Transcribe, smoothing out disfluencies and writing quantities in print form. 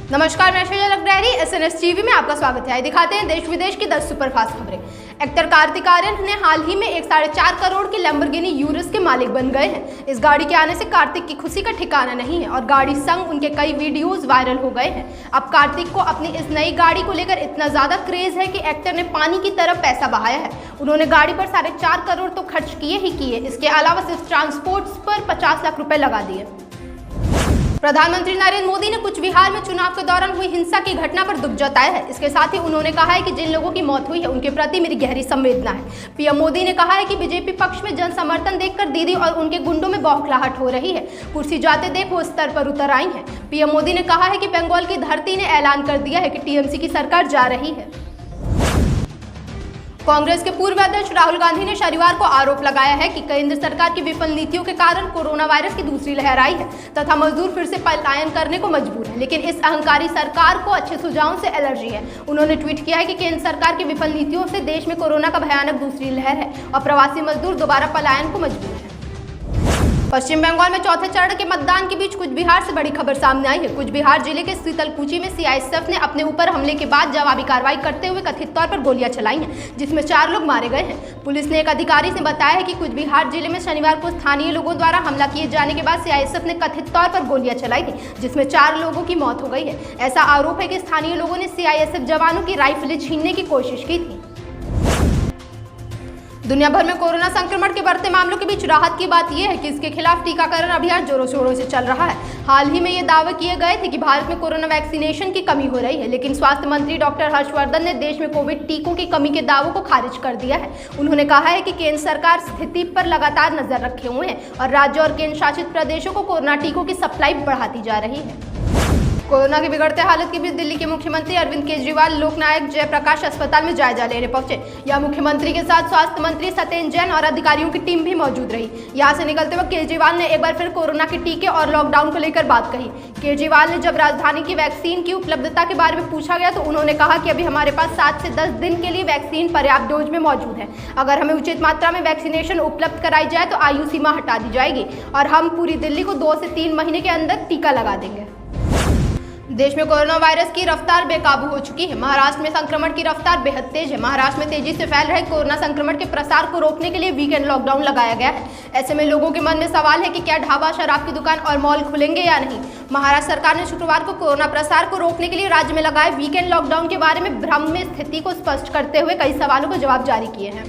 नमस्कार, मैं Shaila लखडहरी SNS TV में आपका स्वागत है। दिखाते हैं देश विदेश की 10 सुपरफास्ट खबरें। एक्टर कार्तिक आर्यन ने हाल ही में 4.5 करोड़ की लैम्बोर्गिनी यूरिस के मालिक बन गए हैं। इस गाड़ी के आने से कार्तिक की खुशी का ठिकाना नहीं है और गाड़ी संग उनके कई वीडियोस वायरल हो गए हैं। अब कार्तिक को अपनी इस नई गाड़ी को लेकर इतना ज्यादा क्रेज है कि एक्टर ने पानी की तरफ पैसा बहाया है। उन्होंने गाड़ी पर 4.5 करोड़ तो खर्च किए ही किए, इसके अलावा सिर्फ ट्रांसपोर्ट पर 50 लाख रुपए लगा दिए। प्रधानमंत्री नरेंद्र मोदी ने कुछ बिहार में चुनाव के दौरान हुई हिंसा की घटना पर दुख जताया है। इसके साथ ही उन्होंने कहा है कि जिन लोगों की मौत हुई है उनके प्रति मेरी गहरी संवेदना है। पीएम मोदी ने कहा है कि बीजेपी पक्ष में जन समर्थन देखकर दीदी और उनके गुंडों में बौखलाहट हो रही है। कुर्सी जाते देख वो स्तर पर उतर आई है। पीएम मोदी ने कहा है कि बंगाल की धरती ने ऐलान कर दिया है कि टीएमसी की सरकार जा रही है। कांग्रेस के पूर्व अध्यक्ष राहुल गांधी ने शनिवार को आरोप लगाया है कि केंद्र सरकार की विफल नीतियों के कारण कोरोना वायरस की दूसरी लहर आई है तथा मजदूर फिर से पलायन करने को मजबूर है। लेकिन इस अहंकारी सरकार को अच्छे सुझावों से एलर्जी है। उन्होंने ट्वीट किया है कि केंद्र सरकार की विफल नीतियों से देश में कोरोना का भयानक दूसरी लहर है और प्रवासी मजदूर दोबारा पलायन को मजबूर है। पश्चिम बंगाल में चौथे चरण के मतदान के बीच कुछ बिहार से बड़ी खबर सामने आई है। कुछ बिहार जिले के शीतलकुची में सीआईएसएफ ने अपने ऊपर हमले के बाद जवाबी कार्रवाई करते हुए कथित तौर पर गोलियां चलाई हैं, जिसमें 4 लोग मारे गए हैं। पुलिस ने एक अधिकारी से बताया है कि कुछ बिहार जिले में शनिवार को स्थानीय लोगों द्वारा हमला किए जाने के बाद सीआईएसएफ ने कथित तौर पर गोलियां चलाई थी, जिसमें 4 लोगों की मौत हो गई है। ऐसा आरोप है कि स्थानीय लोगों ने सीआईएसएफ जवानों की राइफलें छीनने की कोशिश की थी। दुनिया भर में कोरोना संक्रमण के बढ़ते मामलों के बीच राहत की बात यह है कि इसके खिलाफ टीकाकरण अभियान जोरों शोरों से चल रहा है। हाल ही में ये दावे किए गए थे कि भारत में कोरोना वैक्सीनेशन की कमी हो रही है, लेकिन स्वास्थ्य मंत्री डॉक्टर हर्षवर्धन ने देश में कोविड टीकों की कमी के दावों को खारिज कर दिया है। उन्होंने कहा है कि केंद्र सरकार स्थिति पर लगातार नजर रखे हुए है और राज्य और केंद्र शासित प्रदेशों को कोरोना टीकों की सप्लाई बढ़ाती जा रही है। कोरोना की बिगड़ते हालत के बीच दिल्ली के मुख्यमंत्री अरविंद केजरीवाल लोकनायक जयप्रकाश अस्पताल में जायजा लेने पहुंचे। यहां मुख्यमंत्री के साथ स्वास्थ्य मंत्री सत्येंद्र जैन और अधिकारियों की टीम भी मौजूद रही। यहां से निकलते वक्त केजरीवाल ने एक बार फिर कोरोना के टीके और लॉकडाउन को लेकर बात कही। केजरीवाल ने जब राजधानी की वैक्सीन की उपलब्धता के बारे में पूछा गया तो उन्होंने कहा कि अभी हमारे पास 7 से 10 दिन के लिए वैक्सीन पर्याप्त डोज में मौजूद है। अगर हमें उचित मात्रा में वैक्सीनेशन उपलब्ध कराई जाए तो आयु सीमा हटा दी जाएगी और हम पूरी दिल्ली को 2 से 3 महीने के अंदर टीका लगा देंगे। देश में कोरोना वायरस की रफ्तार बेकाबू हो चुकी है। महाराष्ट्र में संक्रमण की रफ्तार बेहद तेज है। महाराष्ट्र में तेजी से फैल रहे कोरोना संक्रमण के प्रसार को रोकने के लिए वीकेंड लॉकडाउन लगाया गया है। ऐसे में लोगों के मन में सवाल है कि क्या ढाबा, शराब की दुकान और मॉल खुलेंगे या नहीं। महाराष्ट्र सरकार ने शुक्रवार को कोरोना प्रसार को रोकने के लिए राज्य में लगाए वीकेंड लॉकडाउन के बारे में भ्रम में स्थिति को स्पष्ट करते हुए कई सवालों को जवाब जारी किए हैं।